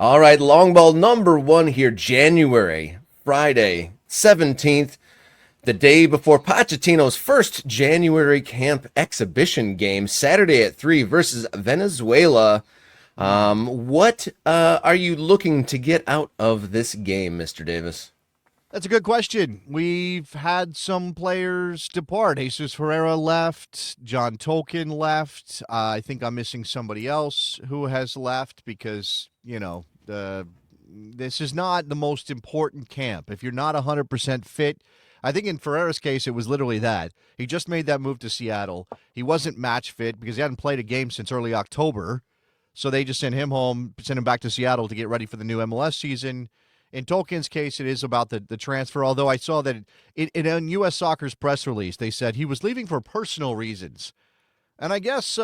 All right, long ball number one here, January, Friday, 17th, the day before Pochettino's first January camp exhibition game, Saturday at 3 versus Venezuela. What are you looking to get out of this game, Mr. Davis? That's a good question. We've had some players depart. Jesus Ferreira left. John Tolkien left. I think I'm missing somebody else who has left because, this is not the most important camp. If you're not 100% fit, I think in Ferreira's case, it was literally that. He just made that move to Seattle. He wasn't match fit because he hadn't played a game since early October. So they just sent him home, sent him back to Seattle to get ready for the new MLS season. In Tolkien's case, it is about the transfer, although I saw that in U.S. Soccer's press release, they said he was leaving for personal reasons. And I guess,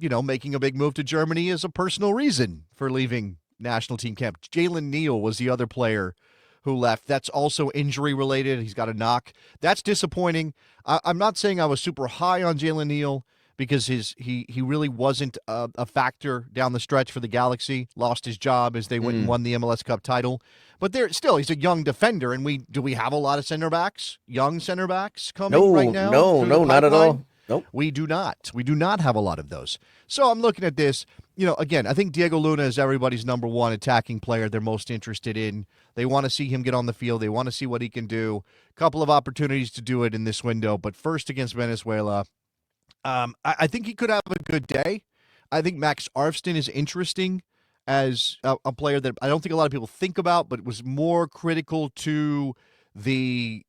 making a big move to Germany is a personal reason for leaving national team camp. Jalen Neal was the other player who left. That's also injury related. He's got a knock. That's disappointing. I'm not saying I was super high on Jalen Neal because he really wasn't a factor down the stretch for the Galaxy. Lost his job as they went and won the MLS Cup title. But he's a young defender, and we have a lot of center backs, young center backs coming right now through the Not at pipeline? all. Nope. We do not. We do not have a lot of those. So I'm looking at this. Again, I think Diego Luna is everybody's number one attacking player they're most interested in. They want to see him get on the field. They want to see what he can do. Couple of opportunities to do it in this window, but first against Venezuela. I think he could have a good day. I think Max Arfston is interesting as a player that I don't think a lot of people think about, but was more critical to the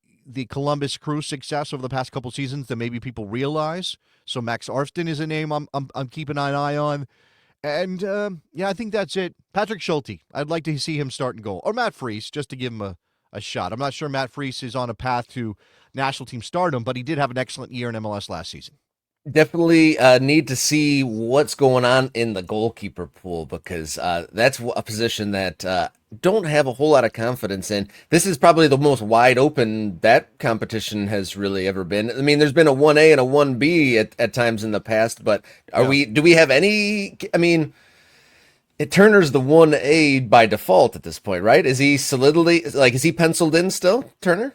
Columbus Crew success over the past couple seasons than maybe people realize. So Max Arfston is a name I'm keeping an eye on. And, I think that's it. Patrick Schulte, I'd like to see him start and goal. Or Matt Freese, just to give him a shot. I'm not sure Matt Freese is on a path to national team stardom, but he did have an excellent year in MLS last season. Definitely need to see what's going on in the goalkeeper pool because that's a position that don't have a whole lot of confidence in. This is probably the most wide open that competition has really ever been. I mean, there's been a 1A and a 1B at times in the past, but do we have any? I mean, Turner's the 1A by default at this point, right? Is he solidly is he penciled in still, Turner?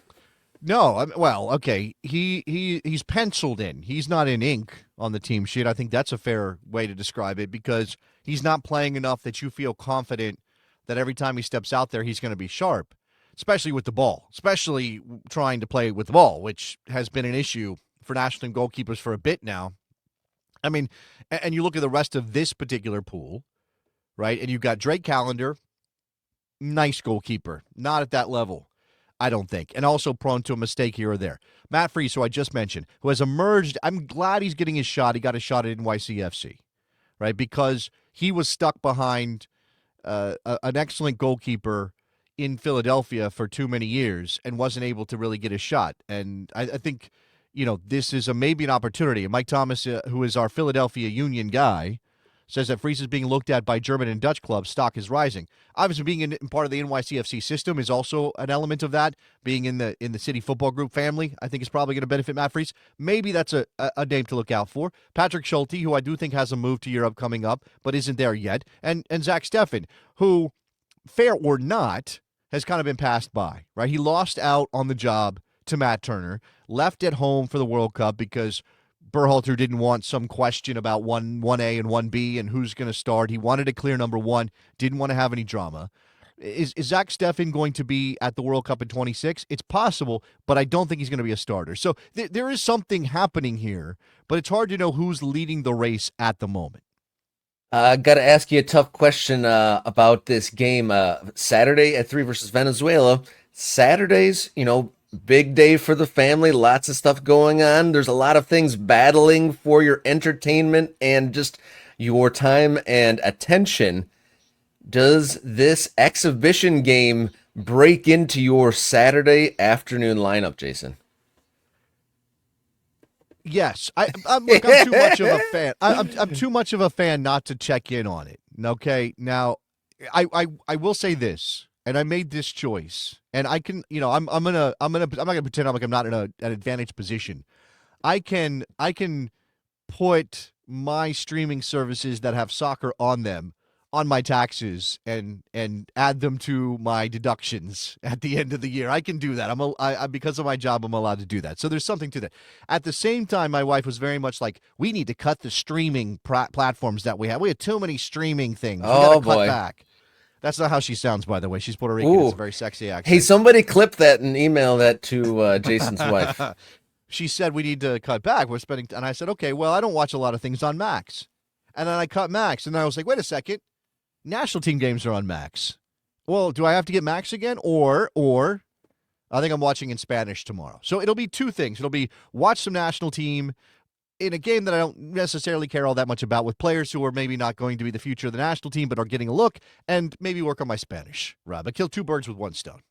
No, well, okay. He's penciled in. He's not in ink on the team sheet. I think that's a fair way to describe it because he's not playing enough that you feel confident that every time he steps out there, he's going to be sharp, especially with the ball, especially trying to play with the ball, which has been an issue for national team goalkeepers for a bit now. I mean, and you look at the rest of this particular pool, right? And you've got Drake Callender, nice goalkeeper, not at that level. I don't think, and also prone to a mistake here or there. Matt Freese, who I just mentioned, who has emerged, I'm glad he's getting his shot. He got a shot at NYCFC, right? Because he was stuck behind an excellent goalkeeper in Philadelphia for too many years and wasn't able to really get a shot. And I think, this is maybe an opportunity. And Mike Thomas, who is our Philadelphia Union guy, says that Freese is being looked at by German and Dutch clubs. Stock is rising. Obviously, being in part of the NYCFC system is also an element of that. Being in the City Football Group family, I think is probably going to benefit Matt Freese. Maybe that's a name to look out for. Patrick Schulte, who I do think has a move to Europe coming up, but isn't there yet. And Zach Steffen, who, fair or not, has kind of been passed by, right? He lost out on the job to Matt Turner, left at home for the World Cup because Berhalter didn't want some question about 1A and 1B and who's going to start. He wanted a clear number one, didn't want to have any drama. Is Zach Steffen going to be at the World Cup in 26? It's possible, but I don't think he's going to be a starter. So there is something happening here, but it's hard to know who's leading the race at the moment. Got to ask you a tough question about this game. Saturday at 3 versus Venezuela. Saturdays, big day for the family, lots of stuff going on. There's a lot of things battling for your entertainment and just your time and attention. Does this exhibition game break into your Saturday afternoon lineup, Jason? Yes. I'm too much of a fan. I'm too much of a fan not to check in on it. Okay. Now, I will say this. And I made this choice, and I can, I'm not gonna pretend I'm not in an advantaged position. I can put my streaming services that have soccer on them on my taxes and add them to my deductions at the end of the year. I can do that. Because of my job, I'm allowed to do that. So there's something to that. At the same time, my wife was very much like, we need to cut the streaming platforms that we have. We have too many streaming things. We got Oh to cut boy. back. That's not how she sounds, by the way. She's Puerto Rican. It's a Ooh. very sexy Hey, accent. somebody clip that and email that to Jason's wife. She said we need to cut back. We're spending, and I said, okay, well, I don't watch a lot of things on Max. And then I cut Max, and then I was like, wait a second, national team games are on Max. Well, do I have to get Max again, or I think I'm watching in Spanish tomorrow. So it'll be two things. It'll be watch some national team in a game that I don't necessarily care all that much about, with players who are maybe not going to be the future of the national team but are getting a look, and maybe work on my Spanish. Rob, I killed two birds with one stone.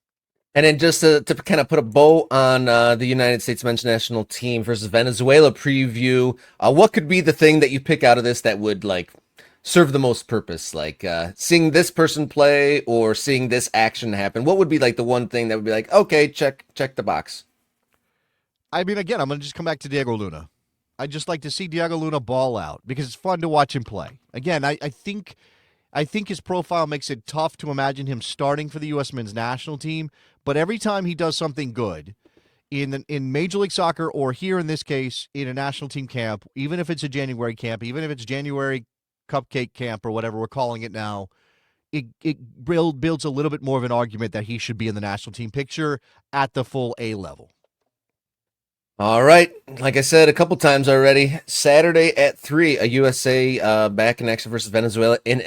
And then just to kind of put a bow on the United States men's national team versus Venezuela preview, what could be the thing that you pick out of this that would like serve the most purpose? Like seeing this person play or seeing this action happen? What would be like the one thing that would be like, okay, check the box? I mean, again, I'm going to just come back to Diego Luna. I just like to see Diego Luna ball out because it's fun to watch him play. Again, I think his profile makes it tough to imagine him starting for the U.S. men's national team. But every time he does something good in Major League Soccer, or here in this case in a national team camp, even if it's a January camp, even if it's January cupcake camp or whatever we're calling it now, it builds a little bit more of an argument that he should be in the national team picture at the full A level. All right. Like I said a couple times already, Saturday at 3, a USA back in action versus Venezuela in an